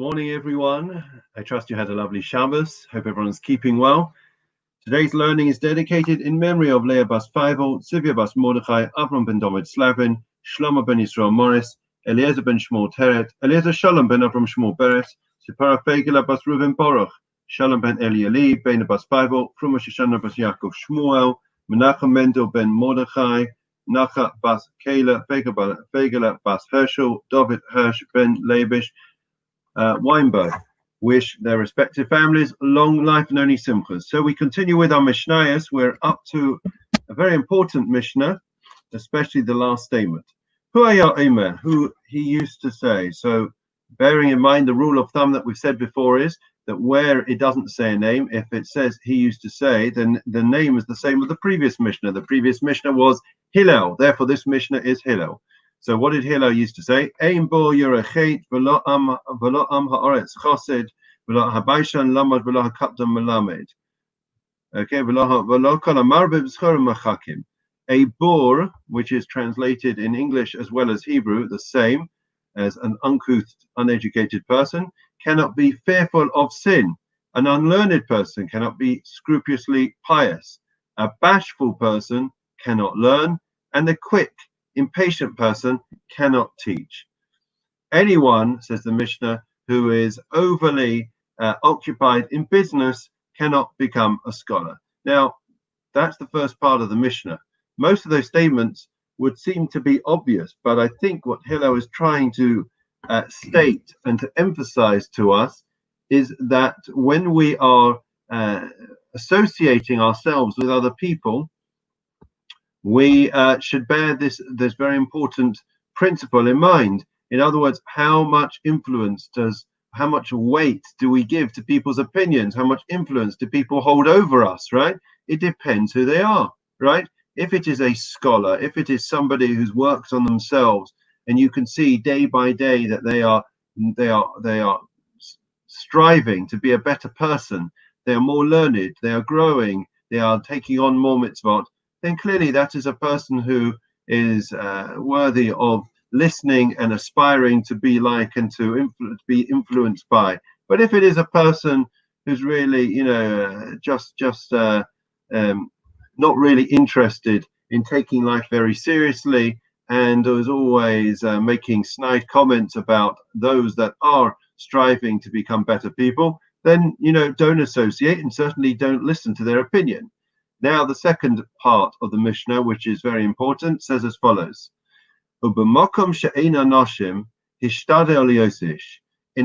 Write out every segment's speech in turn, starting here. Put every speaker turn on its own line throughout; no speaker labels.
Morning, everyone. I trust you had a lovely Shabbos. Hope everyone's keeping well. Today's learning is dedicated in memory of Leah Bas Feivel, Sivia Bas Mordechai, Avram ben David Slavin, Shlomo ben Yisrael Morris, Eliezer ben Shmuel Teret, Eliezer Shalom ben Avram Shmuel Beres, Sipara Fegela Bas Reuven Baruch, Shalom ben Eli, Ben Bas Feivel, Fruma Shoshana Bas Yaakov Shmuel, Menachem Mendel ben Mordechai, Nacha Bas Kela, Fegela Bas Herschel, David Hirsch ben Leibish, Weinberg. Wish their respective families long life and only simchas. So we continue with our Mishnayos. We're up to a very important Mishnah, especially the last statement. Who he used to say. So bearing in mind the rule of thumb that we've said before is that where it doesn't say a name, if it says he used to say, then the name is the same as the previous Mishnah. The previous Mishnah was Hillel. Therefore, this Mishnah is Hillel. So what did Hillel used to say? Ein bo yerachet v'lo am haaretz chassid v'lo habayshan lamad v'lo hakapdam melamed. Okay, v'lo kol amarbe b'schorim machakim. A bore, which is translated in English as well as Hebrew, the same as an uncouth, uneducated person, cannot be fearful of sin. An unlearned person cannot be scrupulously pious. A bashful person cannot learn, and the quick, impatient person cannot teach. Anyone, says the Mishnah, who is overly occupied in business cannot become a scholar. Now, that's the first part of the Mishnah. Most of those statements would seem to be obvious, but I think what Hillel is trying to state and to emphasize to us is that when we are associating ourselves with other people, we should bear this very important principle in mind. In other words, how much weight do we give to people's opinions? How much influence do people hold over us, right? It depends who they are, right? If it is a scholar, if it is somebody who's worked on themselves, and you can see day by day that they are striving to be a better person, they are more learned, they are growing, they are taking on more mitzvot, then clearly that is a person who is worthy of listening and aspiring to be like and to be influenced by. But if it is a person who's really, not really interested in taking life very seriously and is always making snide comments about those that are striving to become better people, then, don't associate and certainly don't listen to their opinion. Now, the second part of the Mishnah, which is very important, says as follows. In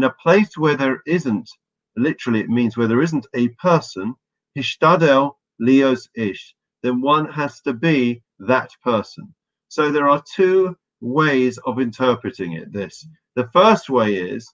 a place where there isn't, literally it means where there isn't a person, hishtadel lios ish, then one has to be that person. So there are two ways of interpreting it. The first way is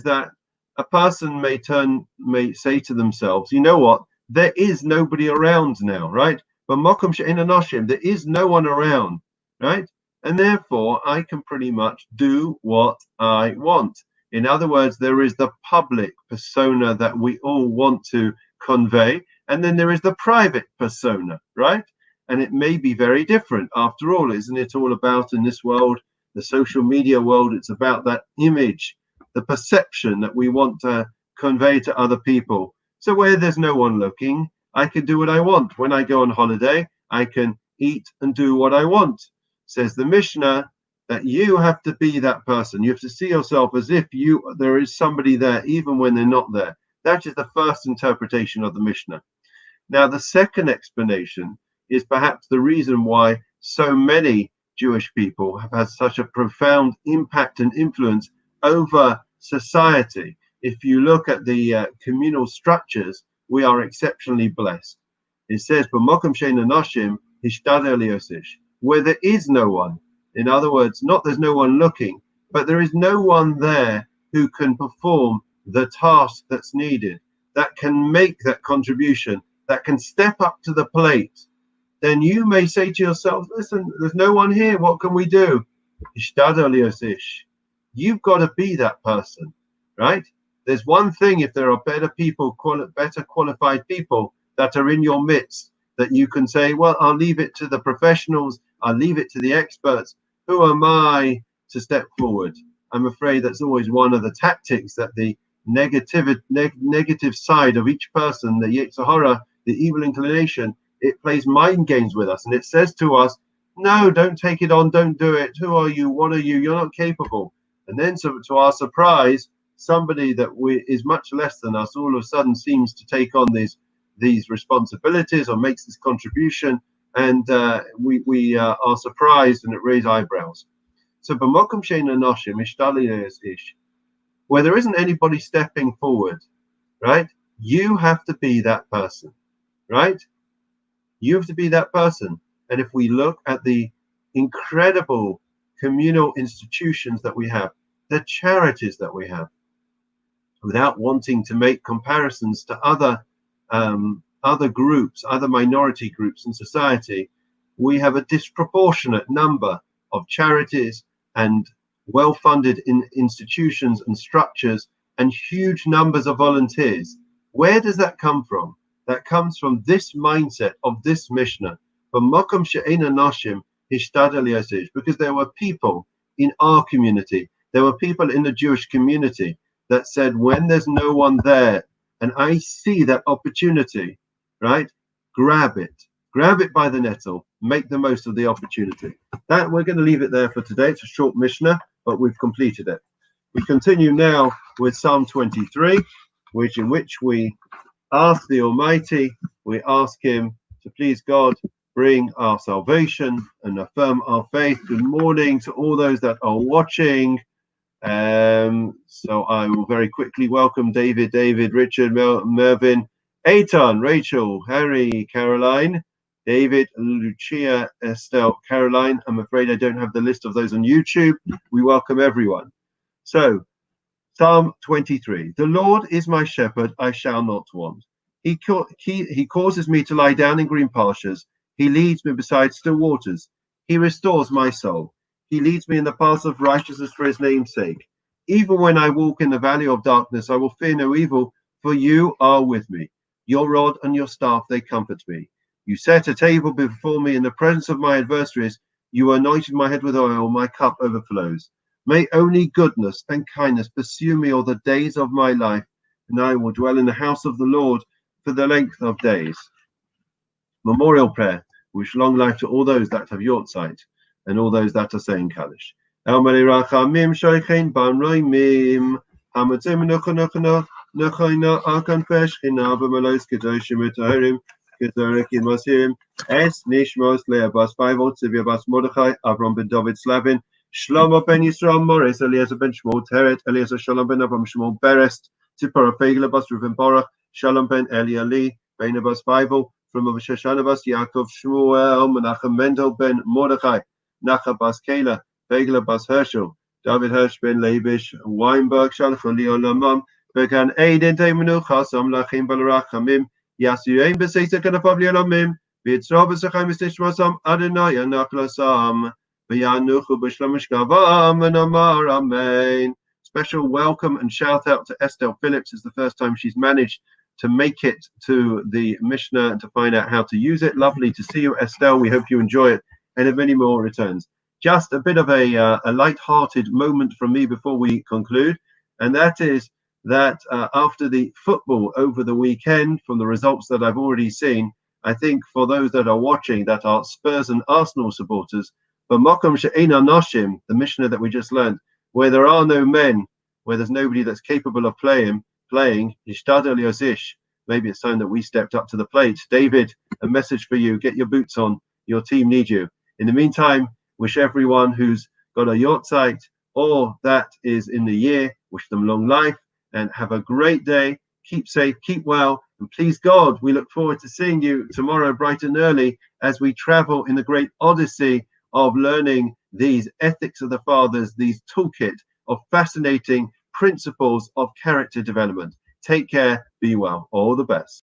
that a person may say to themselves, you know what? There is nobody around now, right? But Mokum She'ein Anoshim, there is no one around, right? And therefore, I can pretty much do what I want. In other words, there is the public persona that we all want to convey, and then there is the private persona, right? And it may be very different. After all, isn't it all about, in this world, the social media world, it's about that image, the perception that we want to convey to other people. So where there's no one looking, I can do what I want. When I go on holiday, I can eat and do what I want. Says the Mishnah that you have to be that person. You have to see yourself as if there is somebody there, even when they're not there. That is the first interpretation of the Mishnah. Now, the second explanation is perhaps the reason why so many Jewish people have had such a profound impact and influence over society. If you look at the communal structures, we are exceptionally blessed. It says, where there is no one. In other words, not there's no one looking, but there is no one there who can perform the task that's needed, that can make that contribution, that can step up to the plate. Then you may say to yourself, listen, there's no one here. What can we do? You've got to be that person, right? There's one thing, if there are better people, better qualified people that are in your midst, that you can say, well, I'll leave it to the professionals, I'll leave it to the experts. Who am I to step forward? I'm afraid that's always one of the tactics that the negative side of each person, the Yetzer Hara, the evil inclination, it plays mind games with us, and it says to us, no, don't take it on, don't do it. Who are you? What are you? You're not capable. And then, so to our surprise, somebody that is much less than us all of a sudden seems to take on these responsibilities or makes this contribution, and we are surprised, and it raises eyebrows. So, b'makom she'ein anoshim ishtali ish, where there isn't anybody stepping forward, right? You have to be that person, right? You have to be that person. And if we look at the incredible communal institutions that we have, the charities that we have, without wanting to make comparisons to other groups, other minority groups in society, we have a disproportionate number of charities and well-funded institutions and structures and huge numbers of volunteers. Where does that come from? That comes from this mindset of this Mishnah, because there were people in our community, there were people in the Jewish community that said, when there's no one there and I see that opportunity, right, grab it by the nettle, make the most of the opportunity. That we're going to leave it there for today. It's a short Mishnah, but we've completed it. We continue now with Psalm 23, in which we ask the Almighty, we ask Him to please God bring our salvation and affirm our faith. Good morning to all those that are watching. So I will very quickly welcome David, Richard, Mervyn, Eitan, Rachel, Harry, Caroline, David, Lucia, Estelle, Caroline. I'm afraid I don't have the list of those on YouTube. We welcome everyone. So, Psalm 23. The Lord is my shepherd, I shall not want. He causes me to lie down in green pastures. He leads me beside still waters. He restores my soul. He leads me in the paths of righteousness for His name's sake. Even when I walk in the valley of darkness, I will fear no evil, for You are with me. Your rod and your staff, they comfort me. You set a table before me in the presence of my adversaries. You anointed my head with oil, my cup overflows. May only goodness and kindness pursue me all the days of my life, and I will dwell in the house of the Lord for the length of days. Memorial prayer. Wish long life to all those that have Yortzeit and all those that are saying Kaddish. El Melei Rachamim Shoichein Ban Roimim Hamatzim Nuchanochano Nuchayna Akanfesh China B'Melos Kedoshim Etahirim Kedorekim Masirim Es Nishmos Leah Bas Fivot Sivia Bas Mordechai Avram ben David Slavin Shlomo ben Yisrael Morris Eliezer ben Shmuel Teret Eliezer Shalom ben Avram Shmuel Berest Tzipora Fegela Bas Reuven Baruch Shalom ben Eli Ali Ben Bas Fivol from Shoshana Bas Yaakov Shmuel Menachem Mendel ben Mordechai Nacha Bas Kela Fegela Bas Herschel David Hirsch ben Leibish Weinberg Shalchon Leolamam Began Aiden Daimenu Chasam Lachim Balarachamim Yasuim Beseita Kanapavli Elamim Bitzra Besachim Stishmasam Adonai Anaklasam Bayanuchu Bishlam Shkavam and Amar Amen. Special welcome and shout out to Estelle Phillips. It's the first time she's managed to make it to the Mishnah and to find out how to use it. Lovely to see you, Estelle. We hope you enjoy it and have many more returns. Just a bit of a light-hearted moment from me before we conclude, and that is that after the football over the weekend, from the results that I've already seen, I think for those that are watching that are Spurs and Arsenal supporters, b'makom she'ein anoshim, the Mishnah that we just learned, where there are no men, where there's nobody that's capable of playing, Hishtadel Yosish, maybe it's time that we stepped up to the plate. David, a message for you. Get your boots on. Your team needs you. In the meantime, wish everyone who's got a Yortzeit or that is in the year, wish them long life and have a great day. Keep safe, keep well, and please God, we look forward to seeing you tomorrow bright and early as we travel in the great odyssey of learning these ethics of the fathers, these toolkit of fascinating principles of character development. Take care, be well, all the best.